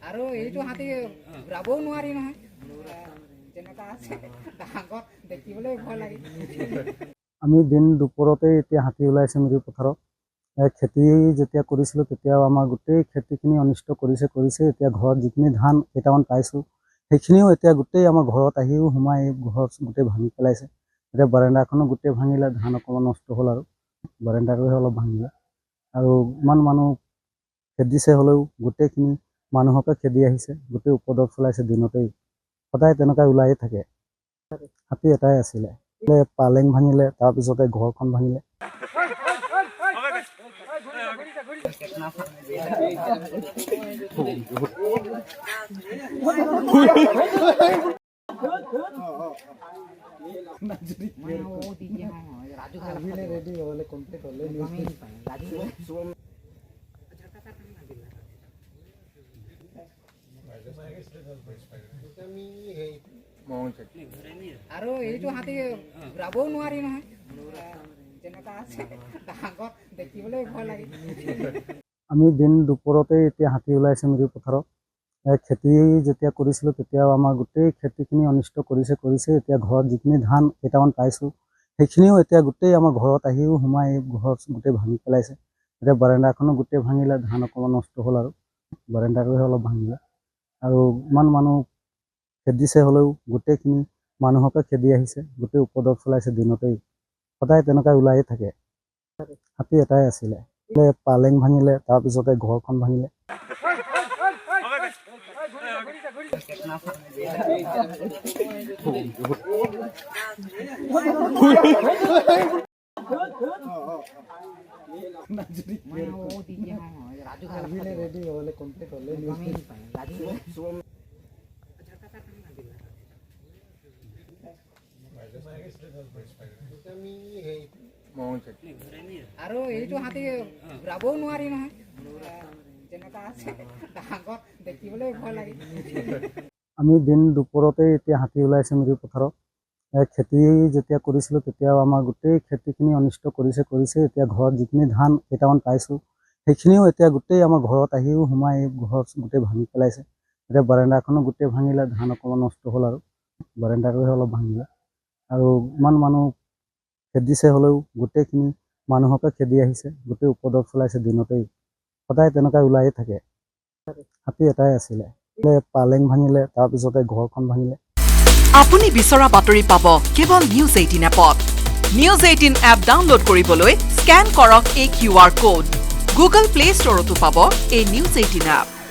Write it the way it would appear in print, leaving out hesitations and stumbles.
আৰু এইটো হাতী ঘূৰাবও নোৱাৰি নহয় যেনেকুৱা আছে ডাঙৰ দেখিবলৈ ভয় লাগে। আমি দিন দুপৰতে এতিয়া হাতী ওলাইছে মিৰি পথাৰত। খেতি যেতিয়া কৰিছিলোঁ তেতিয়াও আমাৰ গোটেই খেতিখিনি অনিষ্ট কৰিছে। এতিয়া ঘৰত যিখিনি ধান কেইটামান পাইছোঁ সেইখিনিও এতিয়া গোটেই আমাৰ ঘৰত আহিও সোমাই ঘৰ গোটেই ভাঙি পেলাইছে। এতিয়া বাৰাণ্ডাখনো গোটেই ভাঙিলে, ধান অকণমান নষ্ট হ'ল আৰু বাৰাণ্ডাটোহে অলপ ভাঙিলে। আৰু ইমান মানুহ খেদিছে হ'লেও গোটেইখিনি মানুহকে খেদি আহিছে, গোটেই উপদ্ৰৱ চলাইছে দিনতেই। সদায় তেনেকৈ ওলায়ে থাকে। হাতী এটাই আছিলে, পালেং ভাঙিলে, তাৰপিছতে ঘৰখন ভাঙিলে। আৰু এইটো হাতী ঘূৰাবও নোৱাৰি নহয় যেনেকুৱা আছে ডাঙৰ দেখিবলৈ ভয় লাগে। আমি দিন দুপৰতে এতিয়া হাতী ওলাইছে মিৰি পথাৰত। খেতি যেতিয়া কৰিছিলোঁ তেতিয়াও আমাৰ গোটেই খেতিখিনি অনিষ্ট কৰিছে। এতিয়া ঘৰত যিখিনি ধান কেইটামান পাইছোঁ সেইখিনিও এতিয়া গোটেই আমাৰ ঘৰত আহিও সোমাই ঘৰ গোটেই ভাঙি পেলাইছে। এতিয়া বাৰাণ্ডাখনো গোটেই ভাঙিলে, ধান অকণমান নষ্ট হ'ল আৰু বাৰাণ্ডাটোহে অলপ ভাঙিলে। আৰু ইমান মানুহ খেদিছে হ'লেও গোটেইখিনি মানুহকে খেদি আহিছে, গোটেই উপদ্ৰৱ চলাইছে দিনতেই। সদায় তেনেকৈ ওলায়ে থাকে। হাতী এটাই আছিলে, পালেং ভাঙিলে, তাৰপিছতে ঘৰখন ভাঙিলে। আৰু এইটো হাতী ঘূৰাবও নোৱাৰি নহয় যেনেকুৱা আছে ডাঙৰ দেখিবলৈ ভয় লাগে। আমি দিন দুপৰতে এতিয়া হাতী ওলাইছে মিৰি পথাৰত। খেতি যেতিয়া কৰিছিলোঁ তেতিয়াও আমাৰ গোটেই খেতিখিনি অনিষ্ট কৰিছে। এতিয়া ঘৰত যিখিনি ধান কেইটামান পাইছোঁ সেইখিনিও এতিয়া গোটেই আমাৰ ঘৰত আহিও সোমাই ঘৰ গোটেই ভাঙি পেলাইছে। এতিয়া বাৰাণ্ডাখনো গোটেই ভাঙিলে, ধান অকণমান নষ্ট হ'ল আৰু বাৰাণ্ডাটোহে অলপ ভাঙিলে। আৰু ইমান মানুহ খেদিছে হ'লেও গোটেইখিনি মানুহকে খেদি আহিছে, গোটেই উপদ্ৰৱ চলাইছে দিনতেই। সদায় তেনেকৈ ওলায়ে থাকে। হাতী এটাই আছিলে, পালেং ভাঙিলে, তাৰপিছতে ঘৰখন ভাঙিলে। আপুনি বিচৰা বাতৰি পাব কেৱল নিউজ 18 এপত। নিউজ 18 এপ ডাউনলোড কৰিবলৈ স্কেন কৰক এই QR কোড। গুগল প্লে ষ্টৰতো পাব এই নিউজ 18 এপ।